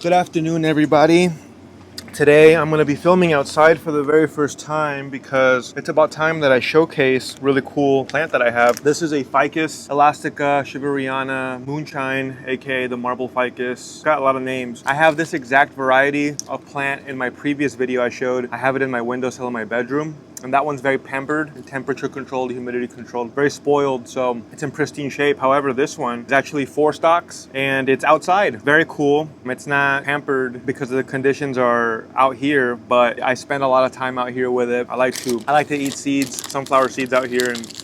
Good afternoon, everybody. Today I'm going to be filming outside for the very first time because it's about time that I showcase a really cool plant that I have. This is a Ficus, elastica, Shivereana, Moonshine, aka the marble ficus. Got a lot of names. I have this exact variety of plant in my previous video I showed. I have it in my windowsill in my bedroom. And that one's very pampered and temperature controlled, humidity controlled, very spoiled, so it's in pristine shape. However, this one is actually 4 stalks and it's outside. Very cool. It's not pampered because the conditions are out here, but I spend a lot of time out here with it. I like to eat seeds, sunflower seeds out here, and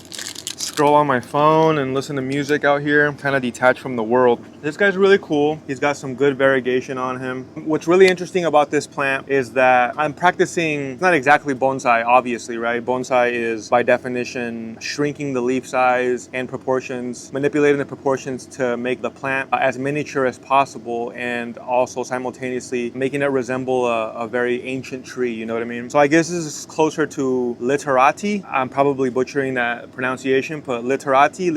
scroll on my phone and listen to music out here, kind of detached from the world. This guy's really cool. He's got some good variegation on him. What's really interesting about this plant is that I'm practicing, it's not exactly bonsai, obviously, right? Bonsai is by definition shrinking the leaf size and proportions, manipulating the proportions to make the plant as miniature as possible, and also simultaneously making it resemble a very ancient tree, you know what I mean? So I guess this is closer to literati. I'm probably butchering that pronunciation, but literati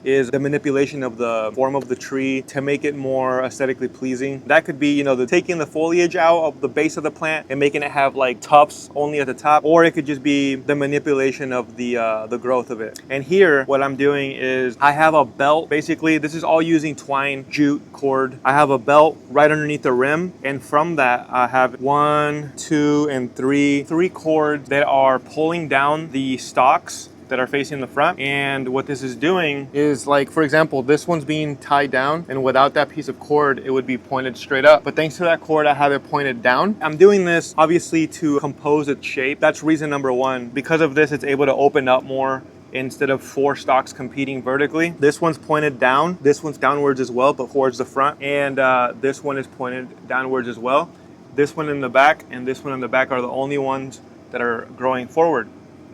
is the manipulation of the form of the tree to make it more aesthetically pleasing. That could be, taking the foliage out of the base of the plant and making it have like tufts only at the top, or it could just be the manipulation of the growth of it. And here, what I'm doing is I have a belt. Basically, this is all using twine, jute, cord. I have a belt right underneath the rim, and from that, I have 1, 2, and 3 cords that are pulling down the stalks that are facing the front. And what this is doing is, like, for example, this one's being tied down, and without that piece of cord it would be pointed straight up, but thanks to that cord I have it pointed down. I'm doing this obviously to compose its shape. That's reason number one. Because of this, it's able to open up more instead of 4 stalks competing vertically. This one's pointed down, this one's downwards as well, but towards the front, and this one is pointed downwards as well. This one in the back and this one in the back are the only ones that are growing forward.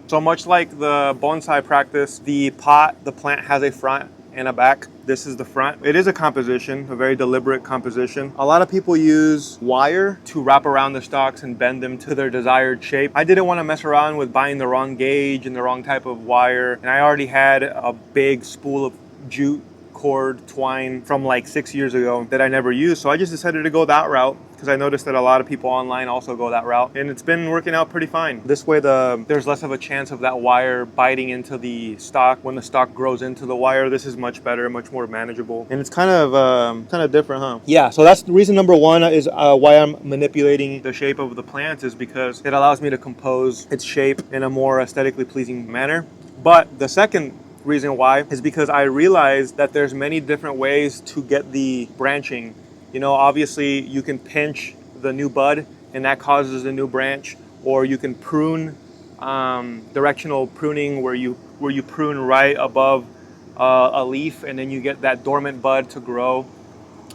So much like the bonsai practice, the plant has a front and a back. This is the front. It is a composition, a very deliberate composition. A lot of people use wire to wrap around the stalks and bend them to their desired shape. I didn't want to mess around with buying the wrong gauge and the wrong type of wire. And I already had a big spool of jute cord twine from like 6 years ago that I never used. So I just decided to go that route because I noticed that a lot of people online also go that route, and it's been working out pretty fine. This way there's less of a chance of that wire biting into the stalk when the stalk grows into the wire. This is much better, much more manageable, and it's kind of different, huh? Yeah, so that's the reason number one is why I'm manipulating the shape of the plant, is because it allows me to compose its shape in a more aesthetically pleasing manner. But the second reason why is because I realized that there's many different ways to get the branching. Obviously you can pinch the new bud and that causes a new branch, or you can prune, directional pruning where you prune right above a leaf, and then you get that dormant bud to grow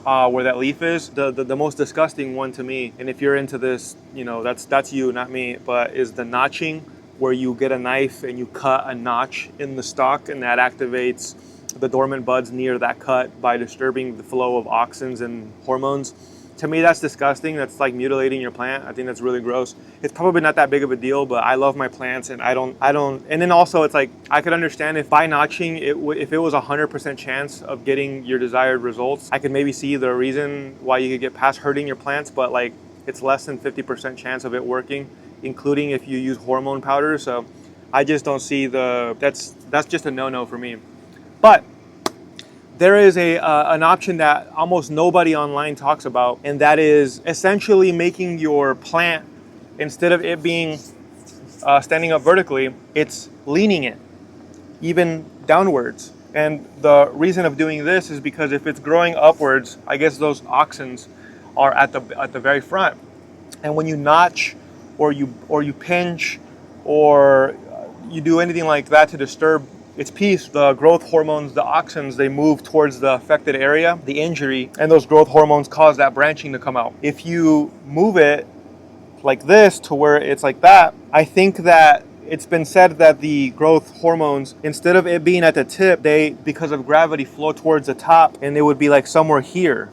where that leaf is. The most disgusting one to me, and if you're into this, that's you, not me, but is the notching, where you get a knife and you cut a notch in the stalk, and that activates the dormant buds near that cut by disturbing the flow of auxins and hormones. To me, that's disgusting. That's like mutilating your plant. I think that's really gross. It's probably not that big of a deal, but I love my plants, and I don't. And then also, it's like, I could understand if by notching, if it was 100% chance of getting your desired results, I could maybe see the reason why you could get past hurting your plants, but like, it's less than 50% chance of it working, including if you use hormone powder. So I just don't see that's just a no-no for me. But there is an option that almost nobody online talks about, and that is essentially making your plant, instead of it being standing up vertically, it's leaning it even downwards. And the reason of doing this is because if it's growing upwards, I guess those auxins are at the very front. And when you notch or you pinch or you do anything like that to disturb its peace, the growth hormones, the auxins, they move towards the affected area, the injury, and those growth hormones cause that branching to come out. If you move it like this to where it's like that, I think that it's been said that the growth hormones, instead of it being at the tip, they, because of gravity, flow towards the top, and it would be like somewhere here.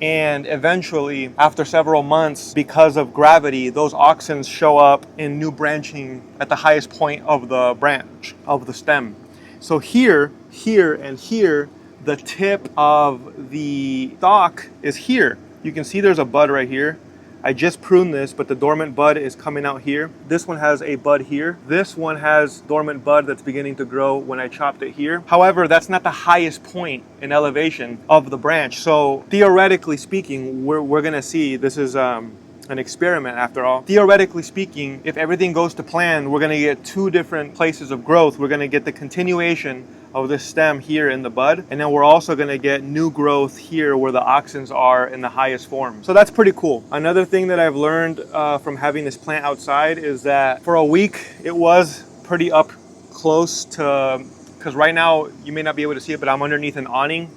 And eventually, after several months, because of gravity, those auxins show up in new branching at the highest point of the branch, of the stem. So here, here, and here, the tip of the stalk is here. You can see there's a bud right here. I just pruned this, but the dormant bud is coming out here. This one has a bud here. This one has dormant bud that's beginning to grow when I chopped it here. However, that's not the highest point in elevation of the branch. So theoretically speaking, we're gonna see, this is an experiment after all. Theoretically speaking, if everything goes to plan, we're gonna get two different places of growth. We're gonna get the continuation of this stem here in the bud, and then we're also going to get new growth here where the auxins are in the highest form. So that's pretty cool. Another thing that I've learned from having this plant outside is that for a week it was pretty up close to, because right now you may not be able to see it, but I'm underneath an awning,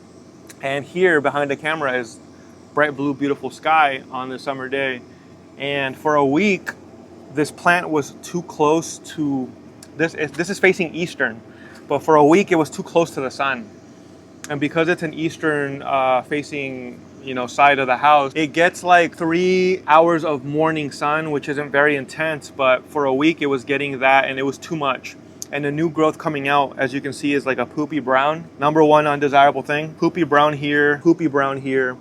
and here behind the camera is bright blue beautiful sky on this summer day. And for a week this plant was too close to this is facing eastern. But for a week, it was too close to the sun. And because it's an eastern facing, side of the house, it gets like 3 hours of morning sun, which isn't very intense. But for a week, it was getting that, and it was too much. And the new growth coming out, as you can see, is like a poopy brown. Number one undesirable thing. Poopy brown here,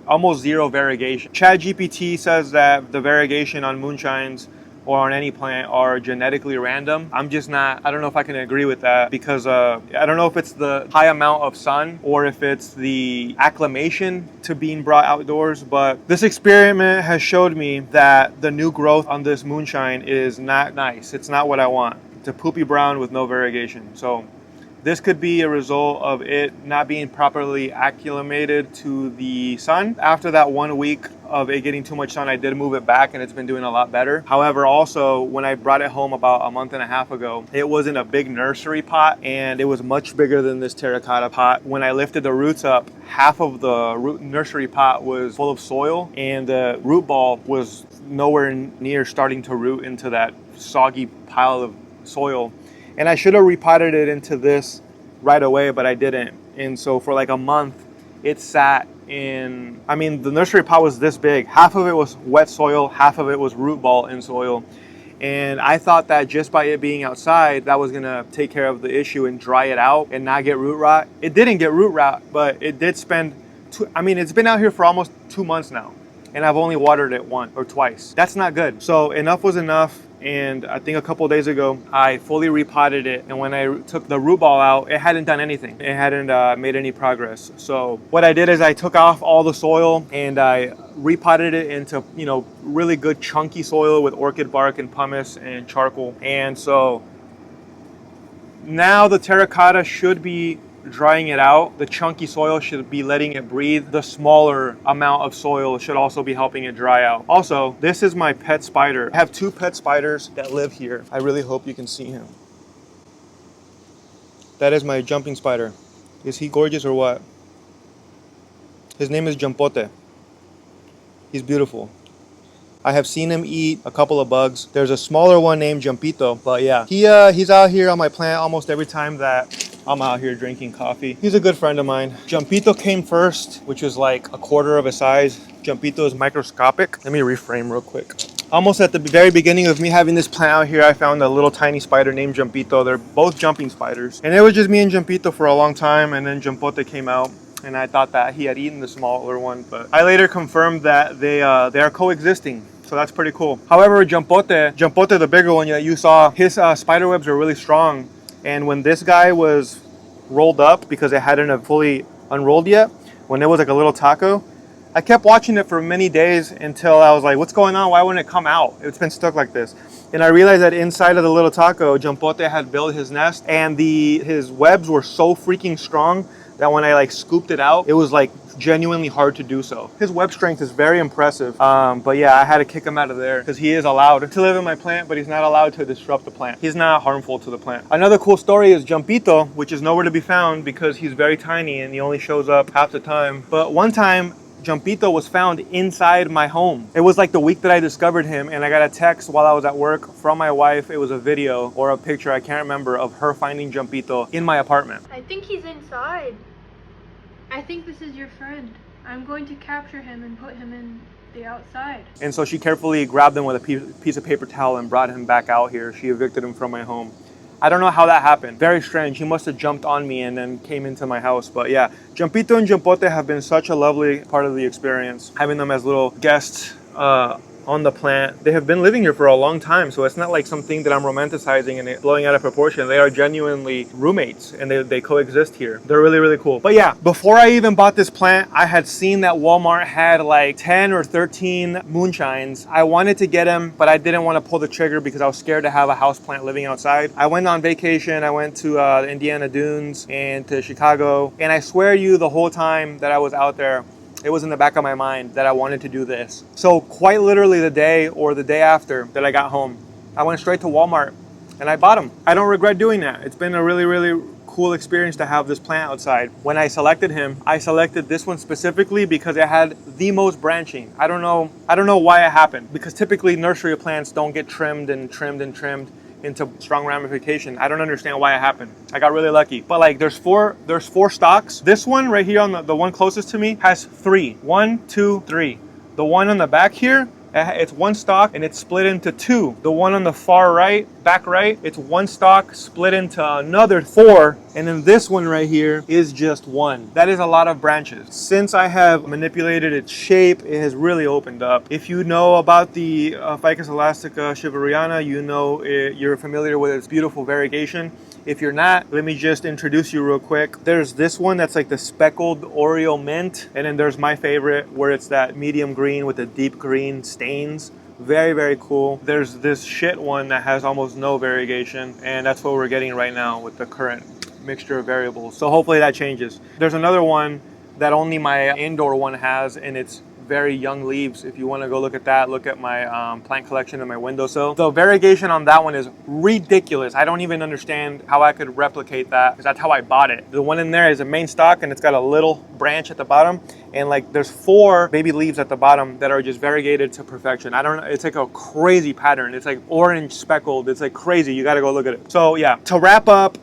almost zero variegation. ChatGPT says that the variegation on moonshines or on any plant are genetically random. I'm just not, I don't know if I can agree with that, because I don't know if it's the high amount of sun or if it's the acclimation to being brought outdoors, but this experiment has showed me that the new growth on this moonshine is not nice. It's not what I want. It's a poopy brown with no variegation. So this could be a result of it not being properly acclimated to the sun. After that 1 week of it getting too much sun, I did move it back and it's been doing a lot better. However, also when I brought it home about a month and a half ago, it was in a big nursery pot and it was much bigger than this terracotta pot. When I lifted the roots up, half of the nursery pot was full of soil and the root ball was nowhere near starting to root into that soggy pile of soil. And I should have repotted it into this right away, but I didn't. And so for like a month, it sat in, the nursery pot was this big. Half of it was wet soil, half of it was root ball in soil. And I thought that just by it being outside, that was gonna take care of the issue and dry it out and not get root rot. It didn't get root rot, but it did spend, it's been out here for almost 2 months now. And I've only watered it once or twice. That's not good. So enough was enough. And I think a couple of days ago, I fully repotted it. And when I took the root ball out, it hadn't done anything. It hadn't made any progress. So what I did is I took off all the soil and I repotted it into, really good chunky soil with orchid bark and pumice and charcoal. And so now the terracotta should be drying it out. The chunky soil should be letting it breathe. The smaller amount of soil should also be helping it dry out. Also, this is my pet spider. I have 2 pet spiders that live here. I really hope you can see him. That is my jumping spider. Is he gorgeous or what? His name is Jampote. He's beautiful. I have seen him eat a couple of bugs. There's a smaller one named Jumpito, but yeah, he's out here on my plant almost every time that I'm out here drinking coffee. He's a good friend of mine. Jumpito came first, which was like a quarter of a size. Jumpito is microscopic. Let me reframe real quick. Almost at the very beginning of me having this plant out here, I found a little tiny spider named Jumpito. They're both jumping spiders. And it was just me and Jumpito for a long time, and then Jampote came out. And I thought that he had eaten the smaller one, but I later confirmed that they are coexisting. So that's pretty cool. However, Jampote, the bigger one that you saw, his spider webs are really strong. And when this guy was rolled up, because it hadn't fully unrolled yet, when it was like a little taco, I kept watching it for many days until I was like, what's going on? Why wouldn't it come out? It's been stuck like this. And I realized that inside of the little taco, Jampote had built his nest, and his webs were so freaking strong that when I scooped it out, it was genuinely hard to do so. His web strength is very impressive. But yeah, I had to kick him out of there because he is allowed to live in my plant, but he's not allowed to disrupt the plant. He's not harmful to the plant. Another cool story is Jumpito, which is nowhere to be found because he's very tiny and he only shows up half the time. But one time, Jumpito was found inside my home. It was like the week that I discovered him, and I got a text while I was at work from my wife. It was a video or a picture, I can't remember, of her finding Jumpito in my apartment. I think he's inside. I think this is your friend. I'm going to capture him and put him in the outside. And so she carefully grabbed him with a piece of paper towel and brought him back out here. She evicted him from my home. I don't know how that happened. Very strange. He must have jumped on me and then came into my house. But yeah, Jumpito and Jumpote have been such a lovely part of the experience. Having them as little guests on the plant. They have been living here for a long time, so it's not like something that I'm romanticizing and it blowing out of proportion. They are genuinely roommates and they coexist here. They're really, really cool. But yeah, before I even bought this plant, I had seen that Walmart had like 10 or 13 moonshines. I wanted to get them, but I didn't want to pull the trigger because I was scared to have a house plant living outside. I went on vacation. I went to the Indiana Dunes and to Chicago, and I swear to you, the whole time that I was out there, it was in the back of my mind that I wanted to do this. So quite literally the day or the day after that I got home, I went straight to Walmart and I bought them. I don't regret doing that. It's been a really, really cool experience to have this plant outside. When I selected him, I selected this one specifically because it had the most branching. I don't know why it happened, because typically nursery plants don't get trimmed and trimmed and trimmed into strong ramification. I don't understand why it happened. I got really lucky. But like there's four stalks. This one right here on the one closest to me has 3. 1, 2, 3. The one on the back here, it's 1 stalk and it's split into 2. The one on the far right, back right, it's 1 stalk split into another 4. And then this one right here is just 1. That is a lot of branches. Since I have manipulated its shape, it has really opened up. If you know about the Ficus elastica Shivereana, you know you're familiar with its beautiful variegation. If you're not, let me just introduce you real quick. There's this one that's like the speckled Oreo mint. And then there's my favorite where it's that medium green with the deep green stains. Very, very cool. There's this shit one that has almost no variegation. And that's what we're getting right now with the current mixture of variables. So hopefully that changes. There's another one that only my indoor one has, and it's very young leaves. If you want to go look at that, look at my plant collection in my windowsill. The variegation on that one is ridiculous. I don't even understand how I could replicate that, because that's how I bought it. The one in there is a main stalk and it's got a little branch at the bottom, and like there's 4 baby leaves at the bottom that are just variegated to perfection. I don't know, it's like a crazy pattern. It's like orange speckled. It's like crazy. You got to go look at it. So yeah, to wrap up,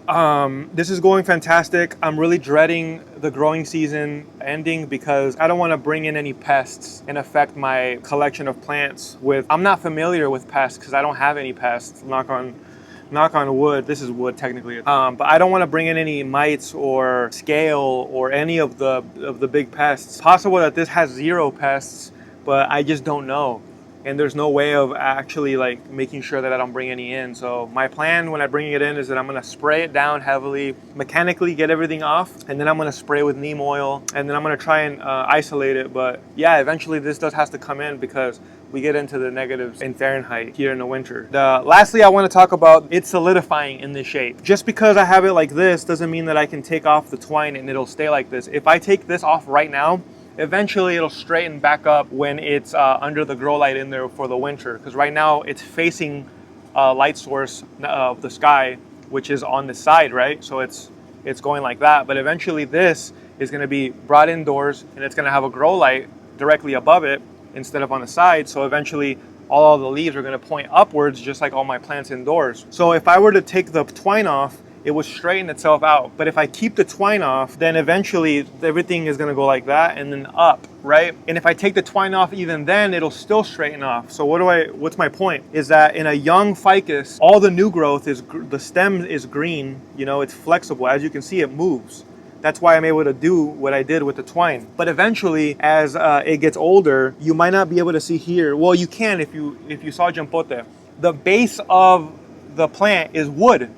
this is going fantastic. I'm really dreading the growing season ending because I don't want to bring in any pests and affect my collection of plants with, I'm not familiar with pests because I don't have any pests, knock on wood. This is wood technically. But I don't want to bring in any mites or scale or any of the big pests. It's possible that this has 0 pests, but I just don't know. And there's no way of actually like making sure that I don't bring any in. So my plan when I bring it in is that I'm gonna spray it down heavily, mechanically get everything off, and then I'm gonna spray with neem oil, and then I'm gonna try and isolate it. But yeah, eventually this does have to come in because we get into the negatives in Fahrenheit here in the winter. Lastly, I want to talk about it solidifying in this shape. Just because I have it like this doesn't mean that I can take off the twine and it'll stay like this. If I take this off right now, eventually it'll straighten back up when it's under the grow light in there for the winter. Because right now it's facing a light source of the sky, which is on the side, right? So it's going like that. But eventually this is going to be brought indoors and it's going to have a grow light directly above it instead of on the side. So eventually all the leaves are going to point upwards, just like all my plants indoors. So if I were to take the twine off, it will straighten itself out. But if I keep the twine off, then eventually everything is gonna go like that and then up, right? And if I take the twine off even then, it'll still straighten off. So what's my point? Is that in a young ficus, all the new growth is, the stem is green, you know, it's flexible. As you can see, it moves. That's why I'm able to do what I did with the twine. But eventually, as it gets older, you might not be able to see here. Well, you can if you saw Jumpote. The base of the plant is wood.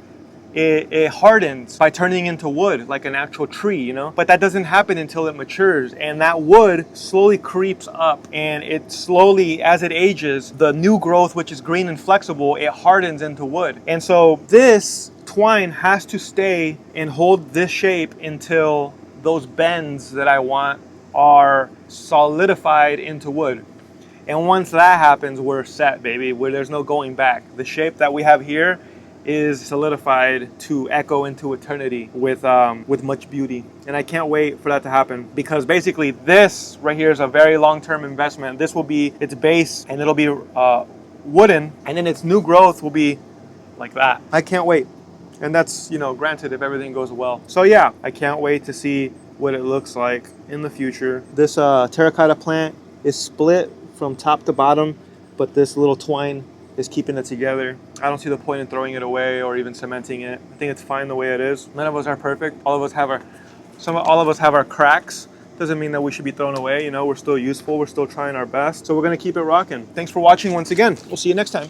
It hardens by turning into wood, like an actual tree, you know? But that doesn't happen until it matures, and that wood slowly creeps up, and it slowly, as it ages, the new growth, which is green and flexible, it hardens into wood. And so this twine has to stay and hold this shape until those bends that I want are solidified into wood. And once that happens, we're set, baby, where there's no going back. The shape that we have here is solidified to echo into eternity with much beauty. And I can't wait for that to happen, because basically this right here is a very long-term investment. This will be its base, and it'll be wooden, and then its new growth will be like that. I can't wait. And that's, you know, granted if everything goes well. So yeah, I can't wait to see what it looks like in the future. This terracotta plant is split from top to bottom, but this little twine is keeping it together. I don't see the point in throwing it away or even cementing it. I think it's fine the way it is. None of us are perfect. All of us have our cracks. Doesn't mean that we should be thrown away. You know, we're still useful. We're still trying our best. So we're gonna keep it rocking. Thanks for watching once again. We'll see you next time.